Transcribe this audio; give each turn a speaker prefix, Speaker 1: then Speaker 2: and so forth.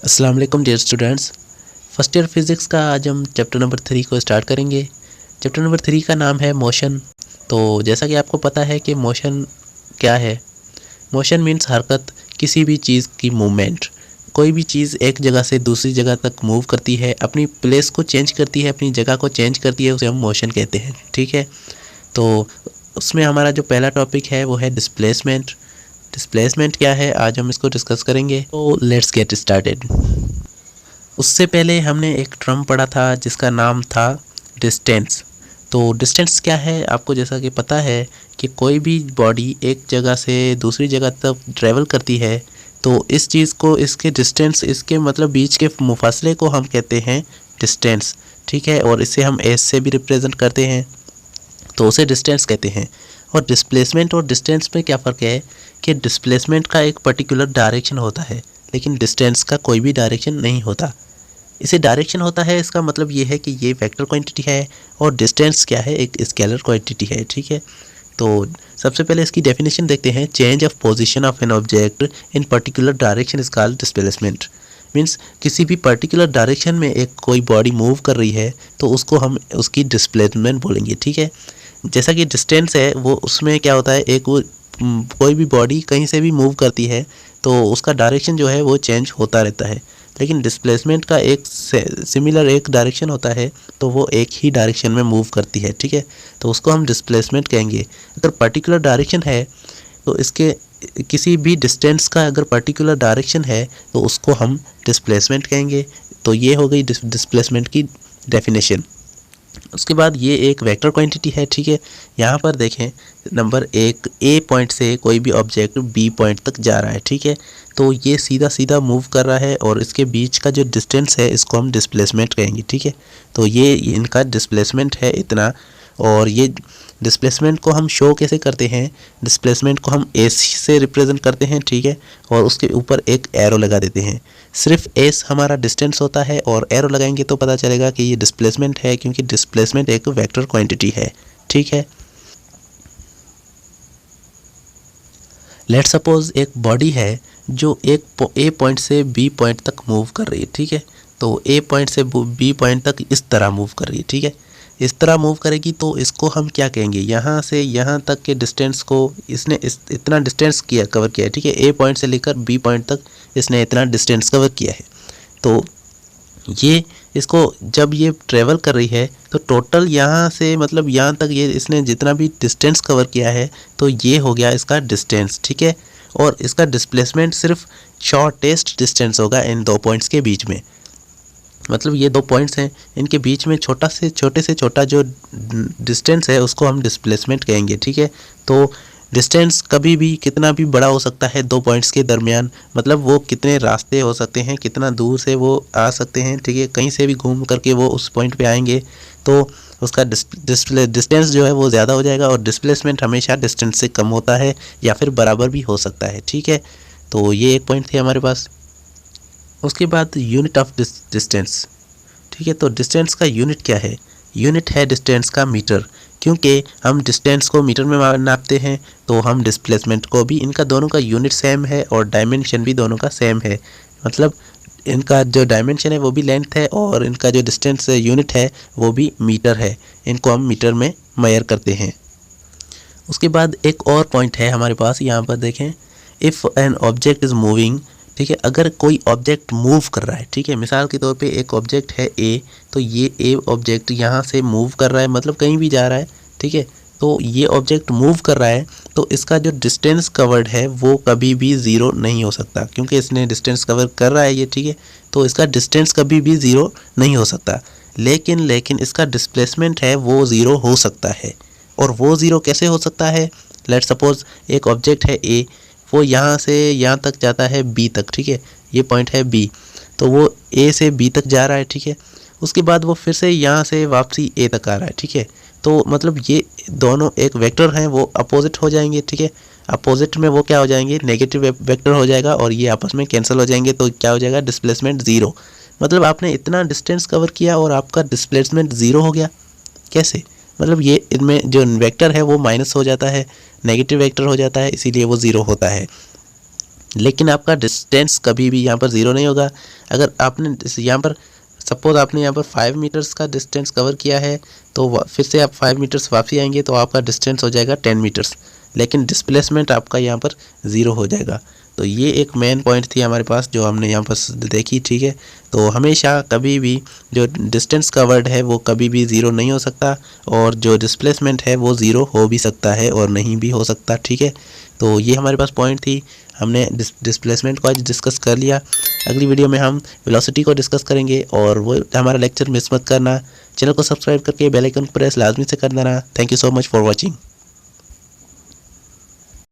Speaker 1: अस्सलाम वालेकुम dear students. First year physics का आज हम चैप्टर नंबर 3 को स्टार्ट करेंगे। चैप्टर नंबर 3 का नाम है मोशन। तो जैसा कि आपको पता है कि मोशन क्या है। मोशन मीन्स हरकत, किसी भी चीज़ की मूवमेंट। कोई भी चीज़ एक जगह से दूसरी जगह तक मूव करती है, अपनी प्लेस को चेंज करती है, अपनी जगह को चेंज करती है, उसे हम मोशन कहते हैं। ठीक है, तो उसमें हमारा जो पहला टॉपिक है वो है डिस्प्लेसमेंट। डिस्प्लेसमेंट क्या है, आज हम इसको डिस्कस करेंगे। तो लेट्स गेट स्टार्टेड। उससे पहले हमने एक टर्म पढ़ा था जिसका नाम था डिस्टेंस। तो डिस्टेंस क्या है, आपको जैसा कि पता है कि कोई भी बॉडी एक जगह से दूसरी जगह तक ट्रैवल करती है, तो इस चीज़ को, इसके डिस्टेंस, इसके मतलब बीच के मुफासले को हम कहते हैं डिस्टेंस। ठीक है, और इसे हम एस से भी रिप्रेजेंट करते हैं, तो उसे डिस्टेंस कहते हैं। और डिस्प्लेसमेंट और डिस्टेंस में क्या फ़र्क है कि डिस्प्लेसमेंट का एक पर्टिकुलर डायरेक्शन होता है, लेकिन डिस्टेंस का कोई भी डायरेक्शन नहीं होता। इसे डायरेक्शन होता है, इसका मतलब ये है कि ये वेक्टर क्वांटिटी है और डिस्टेंस क्या है, एक स्केलर क्वांटिटी है। ठीक है, तो सबसे पहले इसकी डेफिनेशन देखते हैं। Change of position of an object in particular direction is called displacement. Means किसी भी पर्टिकुलर डायरेक्शन में एक कोई बॉडी मूव कर रही है तो उसको हम उसकी डिस्प्लेसमेंट बोलेंगे। ठीक है, जैसा कि डिस्टेंस है वो, उसमें क्या होता है, एक वो कोई भी बॉडी कहीं से भी मूव करती है तो उसका डायरेक्शन जो है वो चेंज होता रहता है, लेकिन डिस्प्लेसमेंट का एक सिमिलर एक डायरेक्शन होता है, तो वो एक ही डायरेक्शन में मूव करती है। ठीक है, तो उसको हम डिस्प्लेसमेंट कहेंगे। अगर पर्टिकुलर डायरेक्शन है तो इसके किसी भी डिस्टेंस का अगर पर्टिकुलर डायरेक्शन है तो उसको हम डिस्प्लेसमेंट कहेंगे। तो ये हो गई डिस्प्लेसमेंट की डेफिनेशन। उसके बाद ये एक वेक्टर क्वांटिटी है। ठीक है, यहाँ पर देखें नंबर 1, ए पॉइंट से कोई भी ऑब्जेक्ट बी पॉइंट तक जा रहा है। ठीक है, तो ये सीधा सीधा मूव कर रहा है और इसके बीच का जो डिस्टेंस है इसको हम डिस्प्लेसमेंट कहेंगे। ठीक है, तो ये इनका डिस्प्लेसमेंट है इतना। और ये डिस्प्लेसमेंट को हम शो कैसे करते हैं, डिस्प्लेसमेंट को हम एस से रिप्रेजेंट करते हैं। ठीक है, और उसके ऊपर एक एरो लगा देते हैं। सिर्फ एस हमारा डिस्टेंस होता है और एरो लगाएंगे तो पता चलेगा कि ये डिस्प्लेसमेंट है, क्योंकि डिस्प्लेसमेंट एक वेक्टर क्वांटिटी है। ठीक है, लेट सपोज एक बॉडी है जो एक ए पॉइंट से बी पॉइंट तक मूव कर रही है। ठीक है, तो ए पॉइंट से बी पॉइंट तक इस तरह मूव कर रही है। ठीक है, इस तरह मूव करेगी तो इसको हम क्या कहेंगे, यहाँ से यहाँ तक के डिस्टेंस को इसने इतना डिस्टेंस किया, कवर किया है। ठीक है, ए पॉइंट से लेकर बी पॉइंट तक इसने इतना डिस्टेंस कवर किया है। तो ये इसको जब ये ट्रेवल कर रही है तो टोटल यहाँ से मतलब यहाँ तक ये इसने जितना भी डिस्टेंस कवर किया है तो ये हो गया इसका डिस्टेंस। ठीक है, और इसका डिस्प्लेसमेंट सिर्फ शॉर्टेस्ट डिस्टेंस होगा इन दो पॉइंट्स के बीच में। मतलब ये दो पॉइंट्स हैं, इनके बीच में छोटे से छोटा जो डिस्टेंस है उसको हम डिस्प्लेसमेंट कहेंगे। ठीक है, तो डिस्टेंस कभी भी कितना भी बड़ा हो सकता है दो पॉइंट्स के दरमियान, मतलब वो कितने रास्ते हो सकते हैं, कितना दूर से वो आ सकते हैं। ठीक है, कहीं से भी घूम करके वो उस पॉइंट पे आएंगे तो उसका डिस्टेंस जो है वो ज़्यादा हो जाएगा, और डिस्प्लेसमेंट हमेशा डिस्टेंस से कम होता है या फिर बराबर भी हो सकता है। ठीक है, तो ये एक पॉइंट थे हमारे पास। उसके बाद यूनिट ऑफ डिस्टेंस। ठीक है, तो डिस्टेंस का यूनिट क्या है, यूनिट है डिस्टेंस का मीटर। क्योंकि हम डिस्टेंस को मीटर में नापते हैं तो हम डिस्प्लेसमेंट को भी, इनका दोनों का यूनिट सेम है और डायमेंशन भी दोनों का सेम है। मतलब इनका जो डायमेंशन है वो भी लेंथ है और इनका जो डिस्टेंस यूनिट है वो भी मीटर है। इनको हम मीटर में मेजर करते हैं। उसके बाद एक और पॉइंट है हमारे पास, यहाँ पर देखें, if an object is moving. ठीक है, अगर कोई ऑब्जेक्ट मूव कर रहा है, ठीक है, मिसाल के तौर पे एक ऑब्जेक्ट है ए, तो ये ए ऑब्जेक्ट यहाँ से मूव कर रहा है, मतलब कहीं भी जा रहा है। ठीक है, तो ये ऑब्जेक्ट मूव कर रहा है तो इसका जो डिस्टेंस कवर्ड है वो कभी भी ज़ीरो नहीं हो सकता, क्योंकि इसने डिस्टेंस कवर कर रहा है ये। ठीक है, तो इसका डिस्टेंस कभी भी ज़ीरो नहीं हो सकता। लेकिन इसका डिस्प्लेसमेंट है वो ज़ीरो हो सकता है। और वो ज़ीरो कैसे हो सकता है, लेट सपोज एक ऑब्जेक्ट है ए, वो यहाँ से यहाँ तक जाता है बी तक। ठीक है, ये पॉइंट है बी, तो वो ए से बी तक जा रहा है। ठीक है, उसके बाद वो फिर से यहाँ से वापसी ए तक आ रहा है। ठीक है, तो मतलब ये दोनों एक वेक्टर हैं, वो अपोजिट हो जाएंगे। ठीक है, अपोजिट में वो क्या हो जाएंगे, नेगेटिव वेक्टर हो जाएगा और ये आपस में कैंसिल हो जाएंगे, तो क्या हो जाएगा, डिस्प्लेसमेंट ज़ीरो। मतलब आपने इतना डिस्टेंस कवर किया और आपका डिस्प्लेसमेंट ज़ीरो हो गया, कैसे, मतलब ये इनमें जो वेक्टर है वो माइनस हो जाता है, नेगेटिव वेक्टर हो जाता है, इसीलिए वो ज़ीरो होता है। लेकिन आपका डिस्टेंस कभी भी यहाँ पर ज़ीरो नहीं होगा। अगर आपने यहाँ पर सपोज़ आपने यहाँ पर 5 मीटर्स का डिस्टेंस कवर किया है, तो फिर से आप 5 मीटर्स वापसी आएंगे तो आपका डिस्टेंस हो जाएगा 10 मीटर्स, लेकिन डिस्प्लेसमेंट आपका यहाँ पर ज़ीरो हो जाएगा। तो ये एक मेन पॉइंट थी हमारे पास जो हमने यहाँ पर देखी, ठीक है। तो हमेशा कभी भी जो डिस्टेंस कवर्ड है वो कभी भी ज़ीरो नहीं हो सकता, और जो डिस्प्लेसमेंट है वो ज़ीरो हो भी सकता है और नहीं भी हो सकता, ठीक है। तो ये हमारे पास पॉइंट थी, हमने डिस्प्लेसमेंट को आज डिस्कस कर लिया। अगली वीडियो में हम वेलोसिटी को डिस्कस करेंगे, और वो हमारा लेक्चर मिस मत करना। चैनल को सब्सक्राइब करके बेल आइकन प्रेस लाजमी से कर देना। Thank you so much for watching.